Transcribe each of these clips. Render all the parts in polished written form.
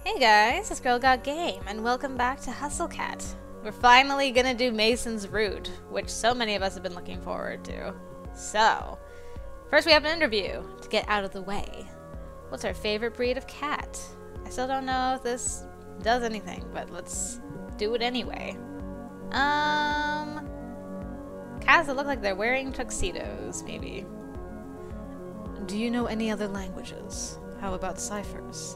Hey guys, this girl got game, and welcome back to Hustle Cat. We're finally gonna do Mason's route, which so many of us have been looking forward to. So, first we have an interview to get out of the way. What's our favorite breed of cat? I still don't know if this does anything, but let's do it anyway. Cats that look like they're wearing tuxedos, maybe. Do you know any other languages? How about ciphers?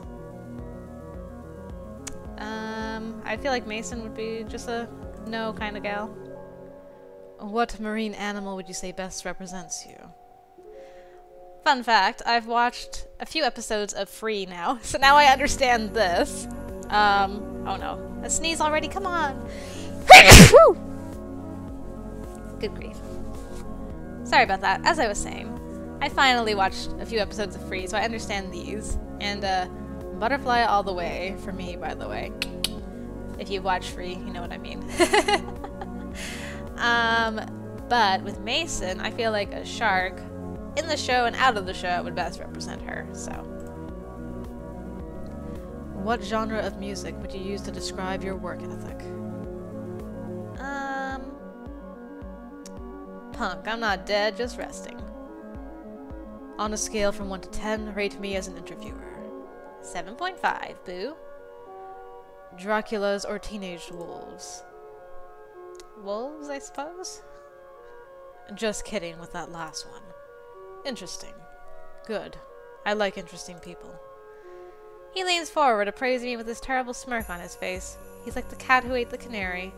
I feel like Mason would be just a no kind of gal. What marine animal would you say best represents you? Fun fact, I've watched a few episodes of Free now, so now I understand this. Oh no. A sneeze already, come on! Good grief. Sorry about that. As I was saying, I finally watched a few episodes of Free, so I understand these. And, butterfly all the way for me, by the way. If you watch Free, you know what I mean. But with Mason, I feel like a shark in the show and out of the show would best represent her, so. What genre of music would you use to describe your work ethic? Punk, I'm not dead, just resting. On a scale from 1 to 10, rate me as an interviewer. 7.5, boo. Draculas or teenage wolves? Wolves, I suppose? Just kidding with that last one. Interesting. Good. I like interesting people. He leans forward, appraising me with this terrible smirk on his face. He's like the cat who ate the canary.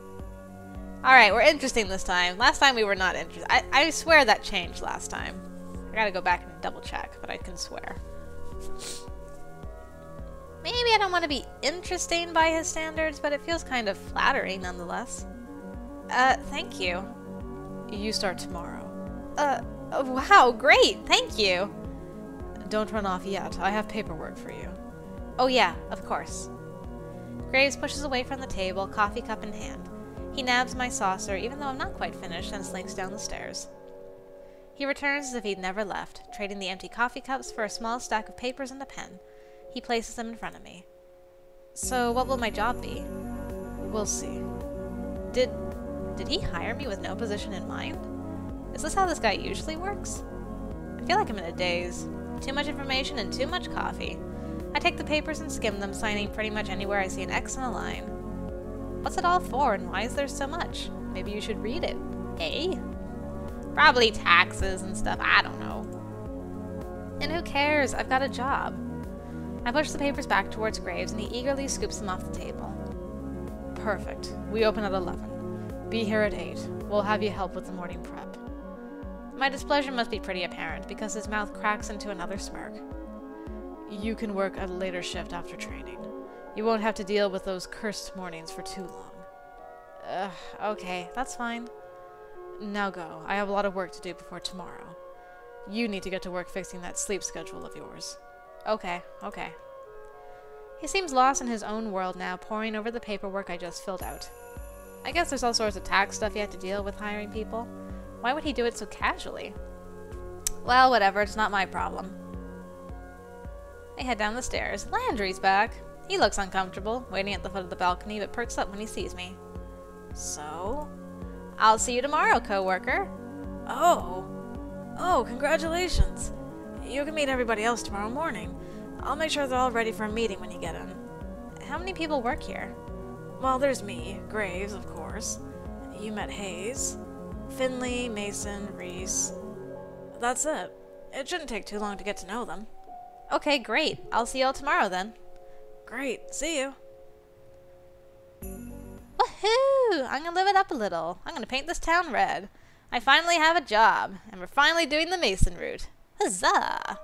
Alright, we're interesting this time. Last time we were not interesting. I swear that changed last time. I gotta go back and double check, but I can swear. Maybe I don't want to be interesting by his standards, but it feels kind of flattering nonetheless. Thank you. You start tomorrow. Wow, great, thank you. Don't run off yet. I have paperwork for you. Oh yeah, of course. Graves pushes away from the table, coffee cup in hand. He nabs my saucer, even though I'm not quite finished, and slinks down the stairs. He returns as if he'd never left, trading the empty coffee cups for a small stack of papers and a pen. He places them in front of me. So, what will my job be? We'll see. Did he hire me with no position in mind? Is this how this guy usually works? I feel like I'm in a daze. Too much information and too much coffee. I take the papers and skim them, signing pretty much anywhere I see an X and a line. What's it all for, and why is there so much? Maybe you should read it. Eh? Probably taxes and stuff, I don't know. And who cares? I've got a job. I push the papers back towards Graves, and he eagerly scoops them off the table. Perfect. We open at 11. Be here at 8. We'll have you help with the morning prep. My displeasure must be pretty apparent, because his mouth cracks into another smirk. You can work at a later shift after training. You won't have to deal with those cursed mornings for too long. Okay, that's fine. Now go. I have a lot of work to do before tomorrow. You need to get to work fixing that sleep schedule of yours. Okay. He seems lost in his own world now, poring over the paperwork I just filled out. I guess there's all sorts of tax stuff you have to deal with hiring people. Why would he do it so casually? Well, whatever, it's not my problem. I head down the stairs. Landry's back. He looks uncomfortable, waiting at the foot of the balcony, but perks up when he sees me. So? I'll see you tomorrow, coworker. Oh, congratulations. You can meet everybody else tomorrow morning. I'll make sure they're all ready for a meeting when you get in. How many people work here? Well, there's me, Graves, of course. You met Hayes, Finley, Mason, Reese. That's it. It shouldn't take too long to get to know them. Okay, great. I'll see you all tomorrow then. Great. See you. Woohoo! I'm gonna live it up a little. I'm gonna paint this town red. I finally have a job, and we're finally doing the Mason route. Huzzah!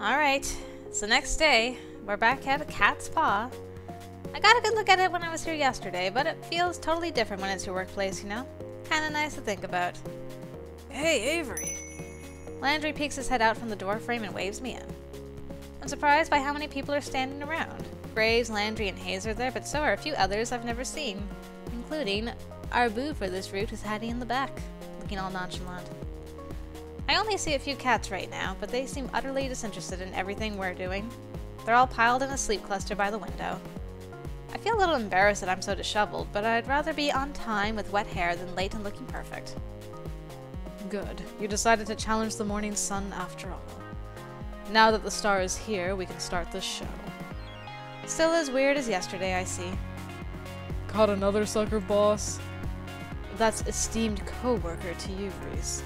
Alright, it's the next day. We're back at a cat's paw. I got a good look at it when I was here yesterday, but it feels totally different when it's your workplace, you know? Kinda nice to think about. Hey, Avery. Landry peeks his head out from the doorframe and waves me in. I'm surprised by how many people are standing around. Graves, Landry, and Hayes are there, but so are a few others I've never seen, including our boo for this route, who's hiding in the back, looking all nonchalant. I only see a few cats right now, but they seem utterly disinterested in everything we're doing. They're all piled in a sleep cluster by the window. I feel a little embarrassed that I'm so disheveled, but I'd rather be on time with wet hair than late and looking perfect. Good. You decided to challenge the morning sun after all. Now that the star is here, we can start the show. Still as weird as yesterday, I see. Caught another sucker, boss? That's esteemed co-worker to you, Reese.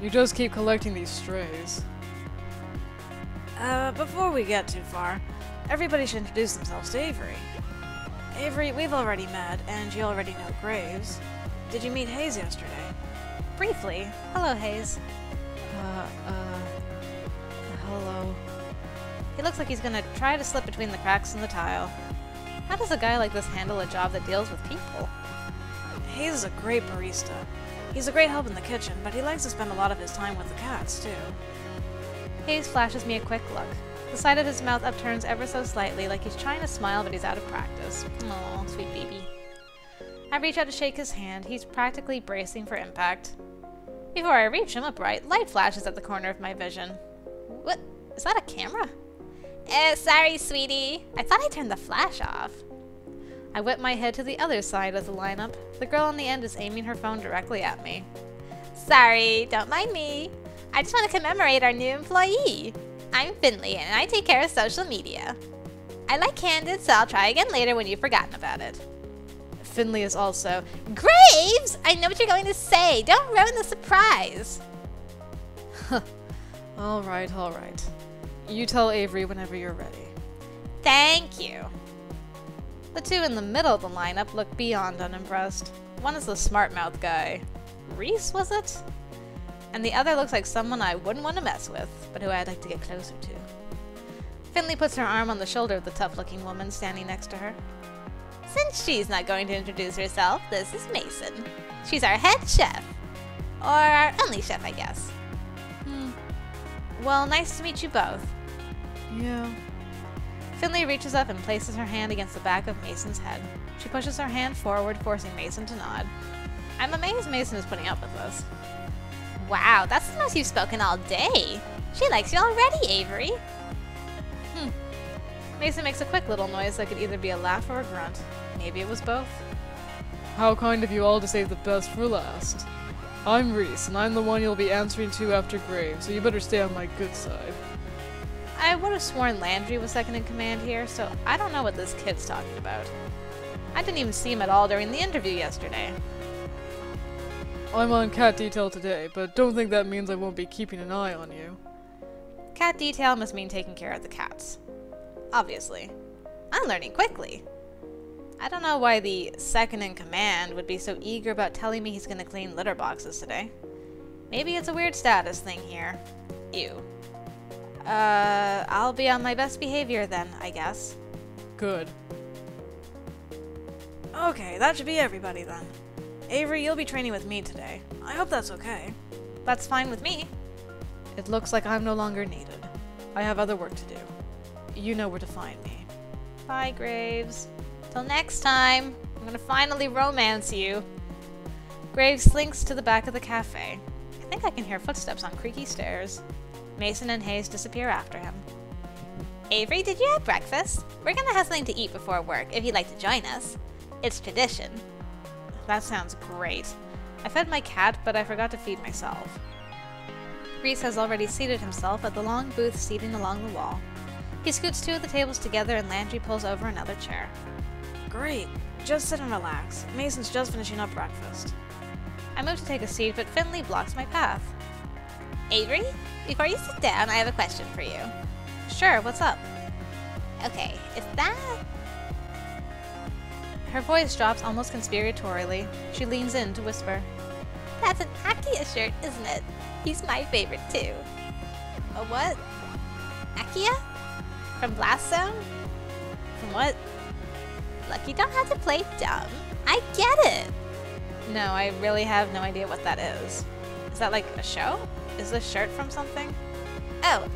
You just keep collecting these strays. Before we get too far, everybody should introduce themselves to Avery. Avery, we've already met, and you already know Graves. Did you meet Hayes yesterday? Briefly. Hello, Hayes. Hello. He looks like he's gonna try to slip between the cracks in the tile. How does a guy like this handle a job that deals with people? Hayes is a great barista. He's a great help in the kitchen, but he likes to spend a lot of his time with the cats, too. Hayes flashes me a quick look. The side of his mouth upturns ever so slightly, like he's trying to smile, but he's out of practice. Aw, sweet baby. I reach out to shake his hand. He's practically bracing for impact. Before I reach him, a bright light flashes at the corner of my vision. What? Is that a camera? Sorry, sweetie. I thought I turned the flash off. I whip my head to the other side of the lineup. The girl on the end is aiming her phone directly at me. Sorry, don't mind me. I just want to commemorate our new employee. I'm Finley, and I take care of social media. I like Candid, so I'll try again later when you've forgotten about it. Finley is also... Graves! I know what you're going to say. Don't ruin the surprise. Alright. You tell Avery whenever you're ready. Thank you. The two in the middle of the lineup look beyond unimpressed. One is the smart mouth guy. Reese, was it? And the other looks like someone I wouldn't want to mess with, but who I'd like to get closer to. Finley puts her arm on the shoulder of the tough-looking woman standing next to her. Since she's not going to introduce herself, this is Mason. She's our head chef. Or our only chef, I guess. Well, nice to meet you both. Yeah. Finley reaches up and places her hand against the back of Mason's head. She pushes her hand forward, forcing Mason to nod. I'm amazed Mason is putting up with this. Wow, that's the most you've spoken all day. She likes you already, Avery. Mason makes a quick little noise that could either be a laugh or a grunt. Maybe it was both. How kind of you all to save the best for last. I'm Reese, and I'm the one you'll be answering to after Graves, so you better stay on my good side. I would have sworn Landry was second in command here, so I don't know what this kid's talking about. I didn't even see him at all during the interview yesterday. I'm on cat detail today, but don't think that means I won't be keeping an eye on you. Cat detail must mean taking care of the cats. Obviously. I'm learning quickly. I don't know why the second in command would be so eager about telling me he's gonna clean litter boxes today. Maybe it's a weird status thing here. Ew. I'll be on my best behavior then, I guess. Good. Okay, that should be everybody then. Avery, you'll be training with me today. I hope that's okay. That's fine with me. It looks like I'm no longer needed. I have other work to do. You know where to find me. Bye, Graves. Till next time, I'm gonna finally romance you. Graves slinks to the back of the cafe. I think I can hear footsteps on creaky stairs. Mason and Hayes disappear after him. Avery, did you have breakfast? We're gonna have something to eat before work, if you'd like to join us. It's tradition. That sounds great. I fed my cat, but I forgot to feed myself. Reese has already seated himself at the long booth seating along the wall. He scoots two of the tables together and Landry pulls over another chair. Great. Just sit and relax. Mason's just finishing up breakfast. I move to take a seat, but Finley blocks my path. Avery, before you sit down, I have a question for you. Sure, what's up? Okay, is that... Her voice drops almost conspiratorially. She leans in to whisper. That's an Akia shirt, isn't it? He's my favorite too. A what? Akia? From Blast Zone? From what? Look, you don't have to play dumb. I get it. No, I really have no idea what that is. Is that like a show? Is this shirt from something? Oh,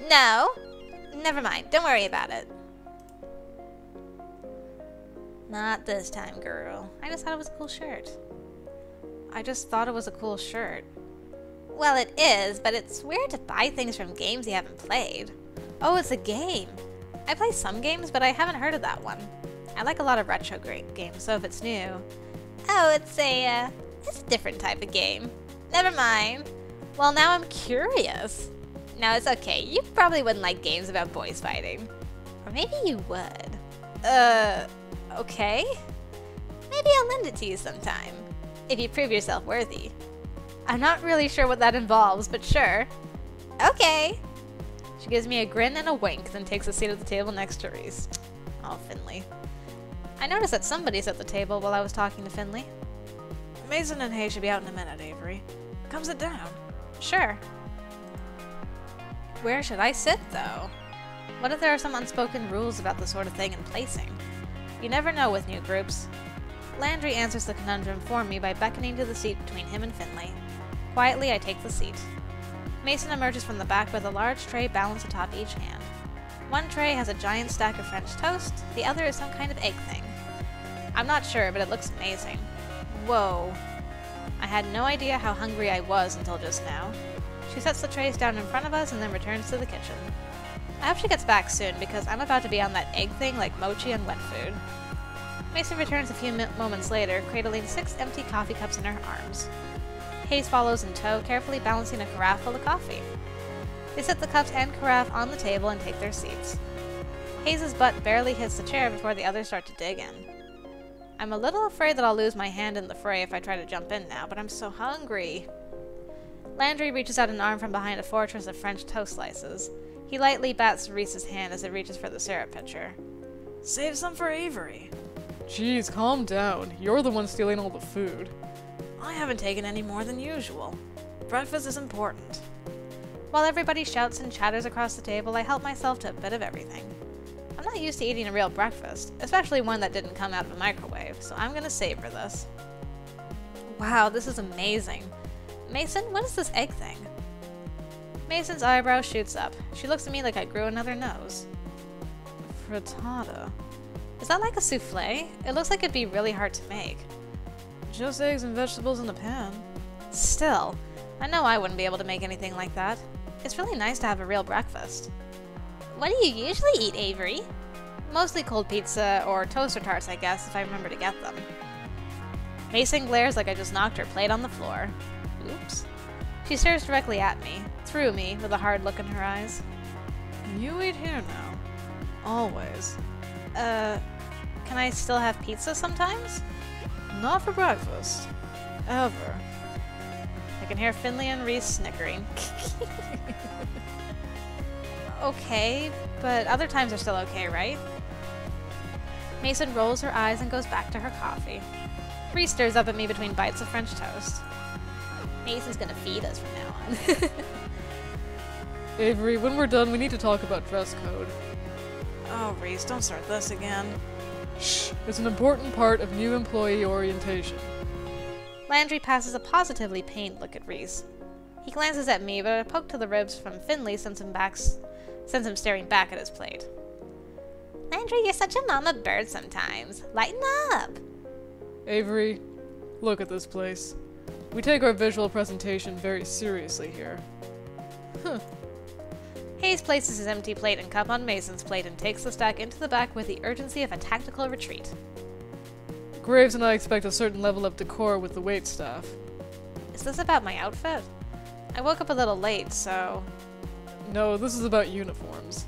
no. Never mind. Don't worry about it. Not this time, girl. I just thought it was a cool shirt. I just thought it was a cool shirt. Well, it is, but it's weird to buy things from games you haven't played. Oh, it's a game. I play some games, but I haven't heard of that one. I like a lot of retro games, so if it's new... Oh, it's a different type of game. Never mind. Well, now I'm curious. No, it's okay. You probably wouldn't like games about boys fighting. Or maybe you would. Okay? Maybe I'll lend it to you sometime. If you prove yourself worthy. I'm not really sure what that involves, but sure. Okay. She gives me a grin and a wink, then takes a seat at the table next to Reese. Oh, Finley. I noticed that somebody's at the table while I was talking to Finley. Mason and Hay should be out in a minute, Avery. Come sit down. Sure. Where should I sit, though? What if there are some unspoken rules about this sort of thing in placing? You never know with new groups. Landry answers the conundrum for me by beckoning to the seat between him and Finley. Quietly, I take the seat. Mason emerges from the back with a large tray balanced atop each hand. One tray has a giant stack of French toast, the other is some kind of egg thing. I'm not sure, but it looks amazing. Whoa. I had no idea how hungry I was until just now. She sets the trays down in front of us and then returns to the kitchen. I hope she gets back soon because I'm about to be on that egg thing like mochi and wet food. Mason returns a few moments later, cradling 6 empty coffee cups in her arms. Hayes follows in tow, carefully balancing a carafe full of coffee. They set the cups and carafe on the table and take their seats. Hayes' butt barely hits the chair before the others start to dig in. I'm a little afraid that I'll lose my hand in the fray if I try to jump in now, but I'm so hungry. Landry reaches out an arm from behind a fortress of French toast slices. He lightly bats Reese's hand as it reaches for the syrup pitcher. Save some for Avery. Jeez, calm down. You're the one stealing all the food. I haven't taken any more than usual. Breakfast is important. While everybody shouts and chatters across the table, I help myself to a bit of everything. I'm not used to eating a real breakfast, especially one that didn't come out of a microwave, so I'm gonna savor this. Wow, this is amazing. Mason, what is this egg thing? Mason's eyebrow shoots up. She looks at me like I grew another nose. Frittata. Is that like a souffle? It looks like it'd be really hard to make. Just eggs and vegetables in a pan. Still, I know I wouldn't be able to make anything like that. It's really nice to have a real breakfast. What do you usually eat, Avery? Mostly cold pizza or toaster tarts, I guess, if I remember to get them. Mason glares like I just knocked her plate on the floor. Oops. She stares directly at me, through me, with a hard look in her eyes. You eat here now. Always. Can I still have pizza sometimes? Not for breakfast. Ever. I can hear Finley and Reese snickering. Okay, but other times are still okay, right? Mason rolls her eyes and goes back to her coffee. Reese stares up at me between bites of French toast. Mason's gonna feed us from now on. Avery, when we're done, we need to talk about dress code. Oh, Reese, don't start this again. Shh! It's an important part of new employee orientation. Landry passes a positively pained look at Reese. He glances at me, but a poke to the ribs from Finley sends him staring back at his plate. Landry, you're such a mama bird sometimes. Lighten up! Avery, look at this place. We take our visual presentation very seriously here. Huh. Hayes places his empty plate and cup on Mason's plate and takes the stack into the back with the urgency of a tactical retreat. Graves and I expect a certain level of decor with the waitstaff. Is this about my outfit? I woke up a little late, so... No, this is about uniforms.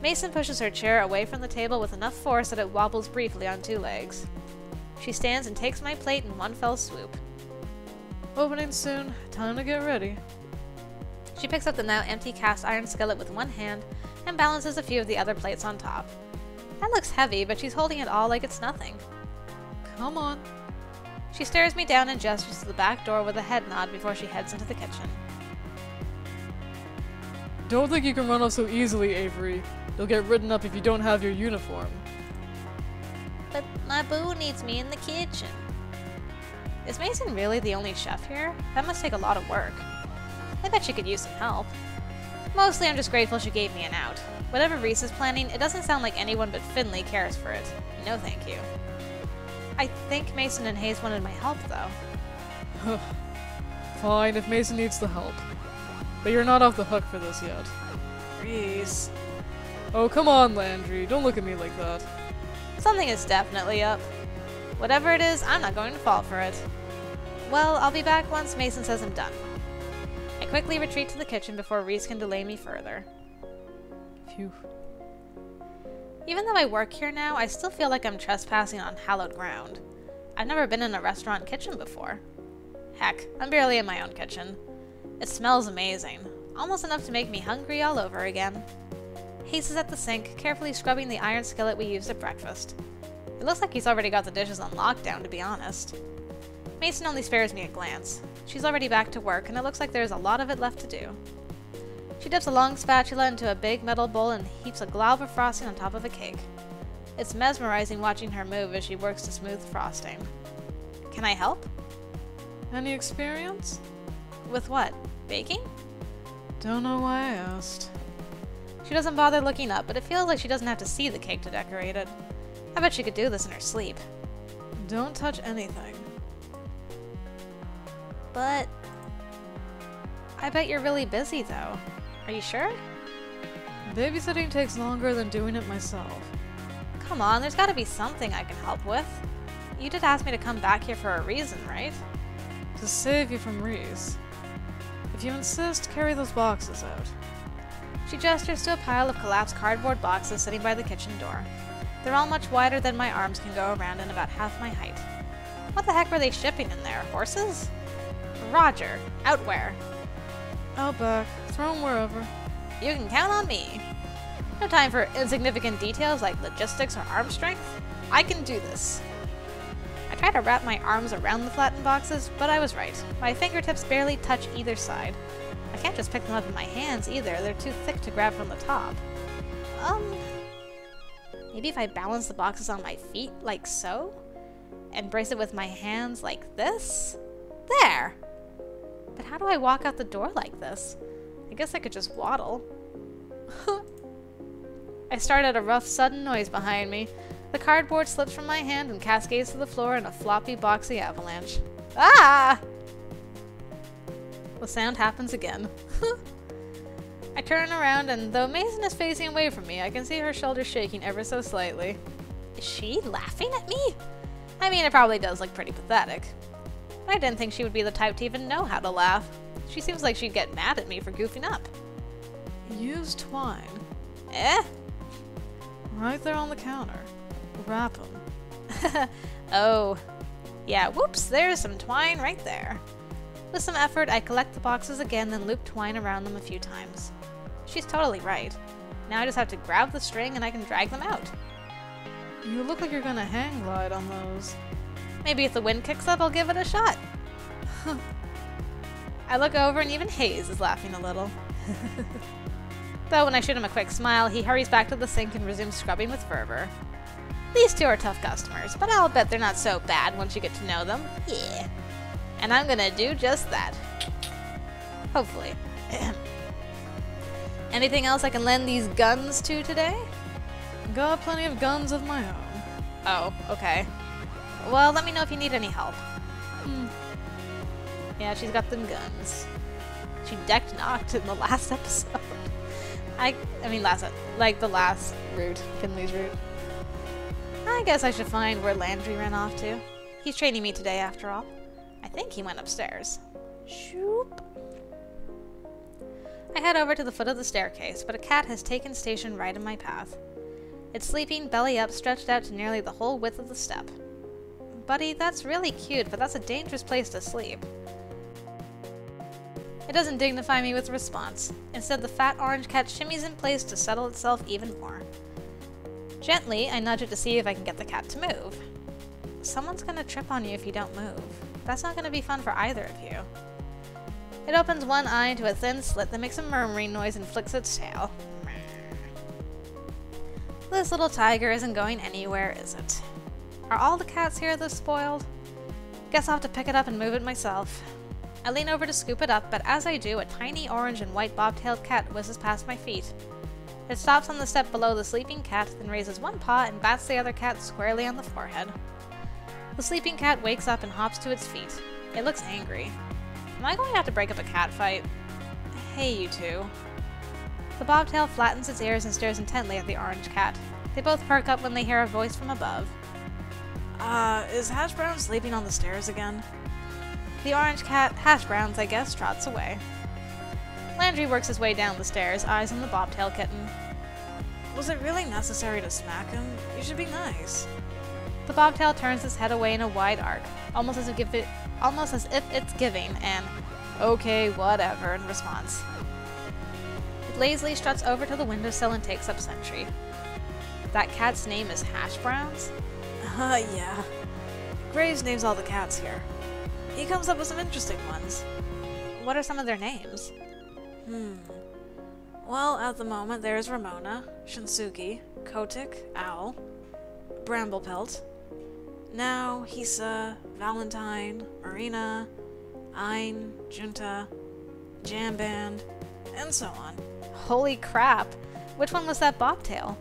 Mason pushes her chair away from the table with enough force that it wobbles briefly on 2 legs. She stands and takes my plate in one fell swoop. Opening soon. Time to get ready. She picks up the now empty cast iron skillet with one hand and balances a few of the other plates on top. That looks heavy, but she's holding it all like it's nothing. Come on. She stares me down and gestures to the back door with a head nod before she heads into the kitchen. Don't think you can run off so easily, Avery. You'll get written up if you don't have your uniform. But my boo needs me in the kitchen. Is Mason really the only chef here? That must take a lot of work. I bet she could use some help. Mostly I'm just grateful she gave me an out. Whatever Reese is planning, it doesn't sound like anyone but Finley cares for it. No thank you. I think Mason and Hayes wanted my help, though. Fine, if Mason needs the help. But you're not off the hook for this yet. Reese. Oh, come on, Landry. Don't look at me like that. Something is definitely up. Whatever it is, I'm not going to fall for it. Well, I'll be back once Mason says I'm done. I quickly retreat to the kitchen before Reese can delay me further. Phew. Even though I work here now, I still feel like I'm trespassing on hallowed ground. I've never been in a restaurant kitchen before. Heck, I'm barely in my own kitchen. It smells amazing, almost enough to make me hungry all over again. Hayes is at the sink, carefully scrubbing the iron skillet we used at breakfast. It looks like he's already got the dishes on lockdown, to be honest. Mason only spares me a glance. She's already back to work, and it looks like there's a lot of it left to do. She dips a long spatula into a big metal bowl and heaps a glob of frosting on top of a cake. It's mesmerizing watching her move as she works to smooth the frosting. Can I help? Any experience? With what? Baking? Don't know why I asked. She doesn't bother looking up, but it feels like she doesn't have to see the cake to decorate it. I bet she could do this in her sleep. Don't touch anything. But I bet you're really busy, though. Are you sure? Babysitting takes longer than doing it myself. Come on, there's gotta be something I can help with. You did ask me to come back here for a reason, right? To save you from Reese. If you insist, carry those boxes out. She gestures to a pile of collapsed cardboard boxes sitting by the kitchen door. They're all much wider than my arms can go around and about half my height. What the heck were they shipping in there? Horses? Roger. Out where? Out back. Throw them wherever. You can count on me. No time for insignificant details like logistics or arm strength. I can do this. I try to wrap my arms around the flattened boxes, but I was right. My fingertips barely touch either side. I can't just pick them up in my hands either. They're too thick to grab from the top. Maybe if I balance the boxes on my feet like so? And brace it with my hands like this? There! But how do I walk out the door like this? I guess I could just waddle. I start at a rough, sudden noise behind me. The cardboard slips from my hand and cascades to the floor in a floppy, boxy avalanche. Ah! The sound happens again. I turn around, and though Mason is facing away from me, I can see her shoulders shaking ever so slightly. Is she laughing at me? I mean, it probably does look pretty pathetic. But I didn't think she would be the type to even know how to laugh. She seems like she'd get mad at me for goofing up. Use twine. Eh? Right there on the counter. Wrap them. Oh. Yeah, whoops, there's some twine right there. With some effort, I collect the boxes again, then loop twine around them a few times. She's totally right. Now I just have to grab the string and I can drag them out. You look like you're gonna hang glide on those. Maybe if the wind kicks up, I'll give it a shot. I look over and even Hayes is laughing a little. Though when I shoot him a quick smile, he hurries back to the sink and resumes scrubbing with fervor. These two are tough customers, but I'll bet they're not so bad once you get to know them. Yeah. And I'm gonna do just that. Hopefully. Anything else I can lend these guns to today? Got plenty of guns of my own. Oh, okay. Well, let me know if you need any help. Yeah, she's got them guns. She decked knocked in the last episode. I mean, the last route, Finley's route. I guess I should find where Landry ran off to. He's training me today, after all. I think he went upstairs. Shoop. I head over to the foot of the staircase, but a cat has taken station right in my path. It's sleeping, belly up, stretched out to nearly the whole width of the step. Buddy, that's really cute, but that's a dangerous place to sleep. It doesn't dignify me with a response. Instead, the fat orange cat shimmies in place to settle itself even more. Gently, I nudge it to see if I can get the cat to move. Someone's gonna trip on you if you don't move. That's not gonna be fun for either of you. It opens one eye into a thin slit that makes a murmuring noise and flicks its tail. This little tiger isn't going anywhere, is it? Are all the cats here this spoiled? Guess I'll have to pick it up and move it myself. I lean over to scoop it up, but as I do, a tiny orange and white bobtailed cat whizzes past my feet. It stops on the step below the sleeping cat, then raises one paw and bats the other cat squarely on the forehead. The sleeping cat wakes up and hops to its feet. It looks angry. Am I going to have to break up a cat fight? Hey, you two. The bobtail flattens its ears and stares intently at the orange cat. They both perk up when they hear a voice from above. Is Hash Brown sleeping on the stairs again? The orange cat, Hash Browns, I guess, trots away. Landry works his way down the stairs, eyes on the bobtail kitten. Was it really necessary to smack him? You should be nice. The bobtail turns its head away in a wide arc, almost as if it's giving an "okay, whatever" in response. It lazily struts over to the windowsill and takes up sentry. That cat's name is Hash Browns? Yeah. Graves names all the cats here. He comes up with some interesting ones. What are some of their names? Well, at the moment there's Ramona, Shinsuke, Kotick, Owl, Bramblepelt, now Hisa, Valentine, Marina, Ein, Junta, Jam Band, and so on. Holy crap! Which one was that bobtail?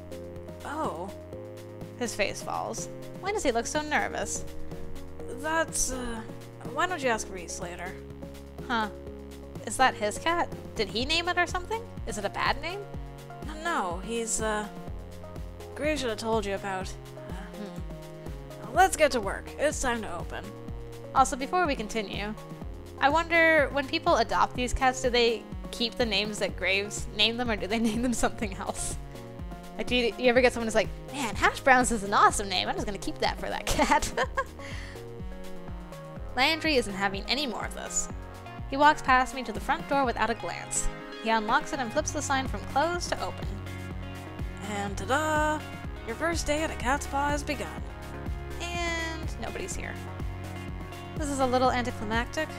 Oh, His face falls. Why does he look so nervous? that's, why don't you ask Reese later? Huh. Is that his cat? Did he name it or something? Is it a bad name? No, he's, Gray should have told you about. Let's get to work. It's time to open. Also, before we continue, I wonder, when people adopt these cats, do they keep the names that Graves named them, or do they name them something else? Like, do you ever get someone who's like, man, Hash Browns is an awesome name, I'm just gonna keep that for that cat. Landry isn't having any more of this. He walks past me to the front door without a glance. He unlocks it and flips the sign from closed to open. And ta-da! Your first day at a cat's paw has begun. And nobody's here. This is a little anticlimactic.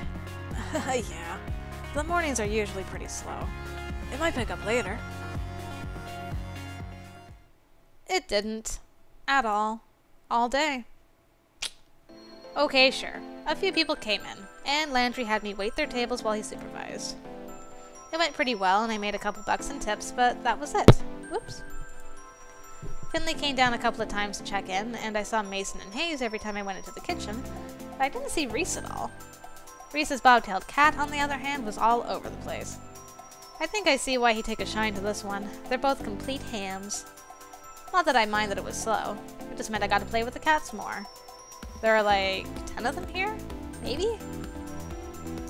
Yeah. The mornings are usually pretty slow. It might pick up later. It didn't. At all. All day. Okay, sure. A few people came in, and Landry had me wait their tables while he supervised. It went pretty well, and I made a couple bucks in tips, but that was it. Whoops. Finley came down a couple of times to check in, and I saw Mason and Hayes every time I went into the kitchen, but I didn't see Reese at all. Reese's bobtailed cat, on the other hand, was all over the place. I think I see why he'd take a shine to this one. They're both complete hams. Not that I mind that it was slow. It just meant I got to play with the cats more. There are like 10 of them here? Maybe?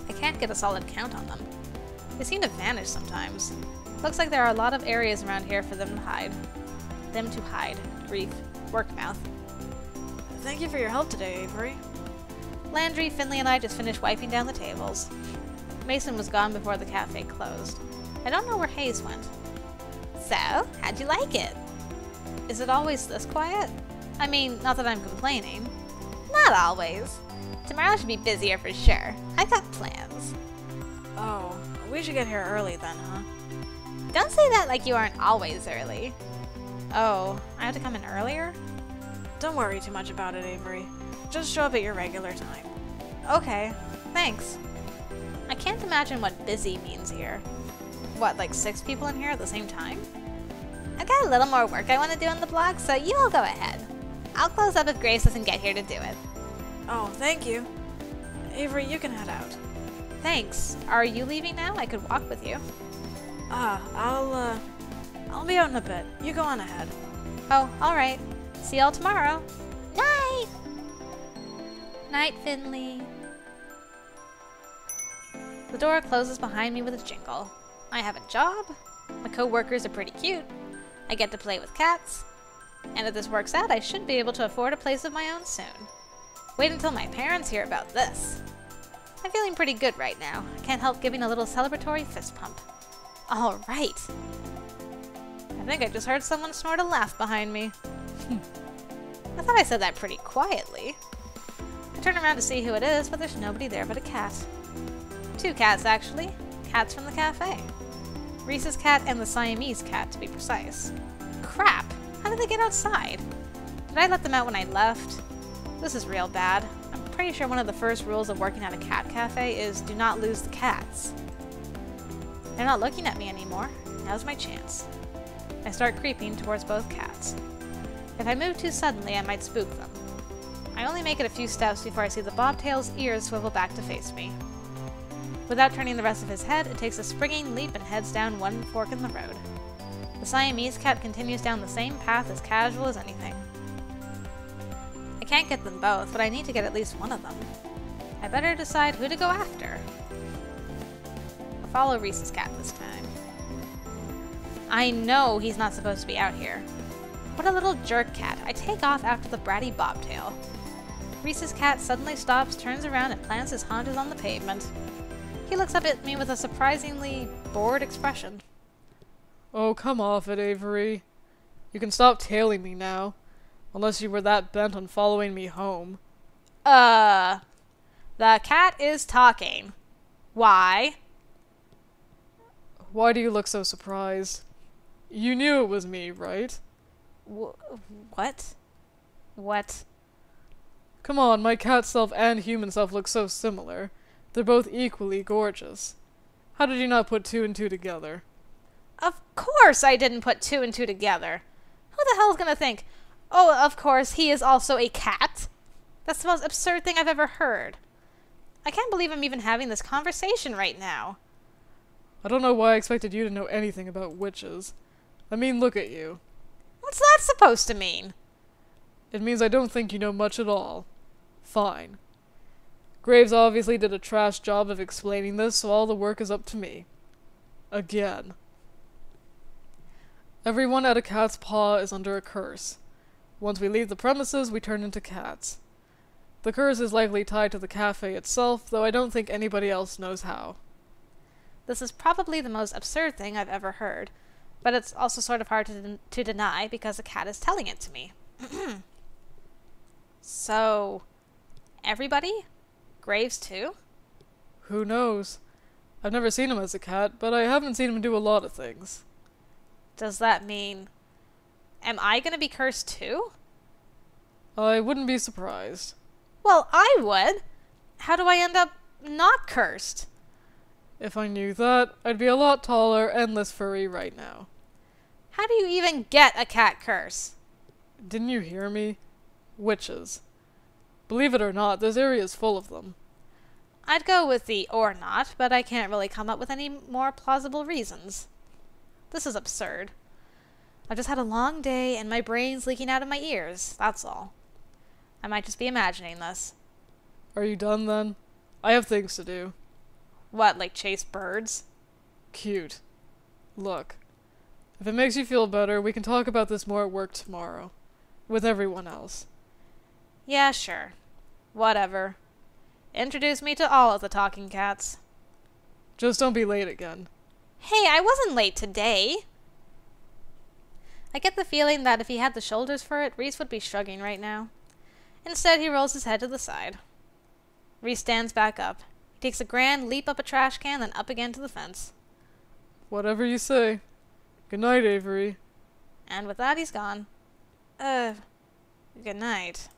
I can't get a solid count on them. They seem to vanish sometimes. Looks like there are a lot of areas around here for them to hide. Grief. Work mouth. Thank you for your help today, Avery. Landry, Finley, and I just finished wiping down the tables. Mason was gone before the cafe closed. I don't know where Hayes went. So, how'd you like it? Is it always this quiet? I mean, not that I'm complaining. Not always. Tomorrow should be busier for sure. I've got plans. Oh, we should get here early then, huh? Don't say that like you aren't always early. Oh, I have to come in earlier? Don't worry too much about it, Avery. Just show up at your regular time. Okay, thanks. I can't imagine what busy means here. What, like 6 people in here at the same time? I've got a little more work I want to do on the blog, so you all go ahead. I'll close up if Grace doesn't get here to do it. Oh, thank you. Avery, you can head out. Thanks. Are you leaving now? I could walk with you. I'll be out in a bit. You go on ahead. Oh, alright. See y'all tomorrow. Night! Night, Finley. The door closes behind me with a jingle. I have a job. My co-workers are pretty cute. I get to play with cats. And if this works out, I should be able to afford a place of my own soon. Wait until my parents hear about this. I'm feeling pretty good right now. I can't help giving a little celebratory fist pump. All right. I think I just heard someone snort a laugh behind me. I thought I said that pretty quietly. I turn around to see who it is, but there's nobody there but a cat. 2 cats, actually. Cats from the cafe. Reese's cat and the Siamese cat, to be precise. Crap! How did they get outside? Did I let them out when I left? This is real bad. I'm pretty sure one of the first rules of working at a cat cafe is do not lose the cats. They're not looking at me anymore. Now's my chance. I start creeping towards both cats. If I move too suddenly, I might spook them. I only make it a few steps before I see the bobtail's ears swivel back to face me. Without turning the rest of his head, it takes a springing leap and heads down one fork in the road. The Siamese cat continues down the same path as casual as anything. I can't get them both, but I need to get at least one of them. I better decide who to go after. I'll follow Reese's cat this time. I know he's not supposed to be out here. What a little jerk cat. I take off after the bratty bobtail. Reese's cat suddenly stops, turns around, and plants his haunches on the pavement. He looks up at me with a surprisingly bored expression. Oh, come off it, Avery. You can stop tailing me now. Unless you were that bent on following me home. The cat is talking. Why? Why do you look so surprised? You knew it was me, right? What? What? Come on, my cat self and human self look so similar. They're both equally gorgeous. How did you not put 2 and 2 together? Of course I didn't put 2 and 2 together. Who the hell's gonna think, oh, of course, he is also a cat? That's the most absurd thing I've ever heard. I can't believe I'm even having this conversation right now. I don't know why I expected you to know anything about witches. I mean, look at you. What's that supposed to mean? It means I don't think you know much at all. Fine. Graves obviously did a trash job of explaining this, so all the work is up to me. Again. Everyone at a cat's paw is under a curse. Once we leave the premises, we turn into cats. The curse is likely tied to the cafe itself, though I don't think anybody else knows how. This is probably the most absurd thing I've ever heard, but it's also sort of hard to deny because the cat is telling it to me. So, everybody? Graves too? Who knows? I've never seen him as a cat, but I haven't seen him do a lot of things. Does that mean... am I gonna be cursed too? I wouldn't be surprised. Well, I would! How do I end up not cursed? If I knew that, I'd be a lot taller and less furry right now. How do you even get a cat curse? Didn't you hear me? Witches. Believe it or not, this area is full of them. I'd go with the or not, but I can't really come up with any more plausible reasons. This is absurd. I've just had a long day and my brain's leaking out of my ears, that's all. I might just be imagining this. Are you done then? I have things to do. What, like chase birds? Cute. Look. If it makes you feel better, we can talk about this more at work tomorrow. With everyone else. Yeah, sure. Whatever. Introduce me to all of the talking cats. Just don't be late again. Hey, I wasn't late today! I get the feeling that if he had the shoulders for it, Reese would be shrugging right now. Instead, he rolls his head to the side. Reese stands back up. He takes a grand leap up a trash can, then up again to the fence. Whatever you say. Good night, Avery. And with that, he's gone. Good night.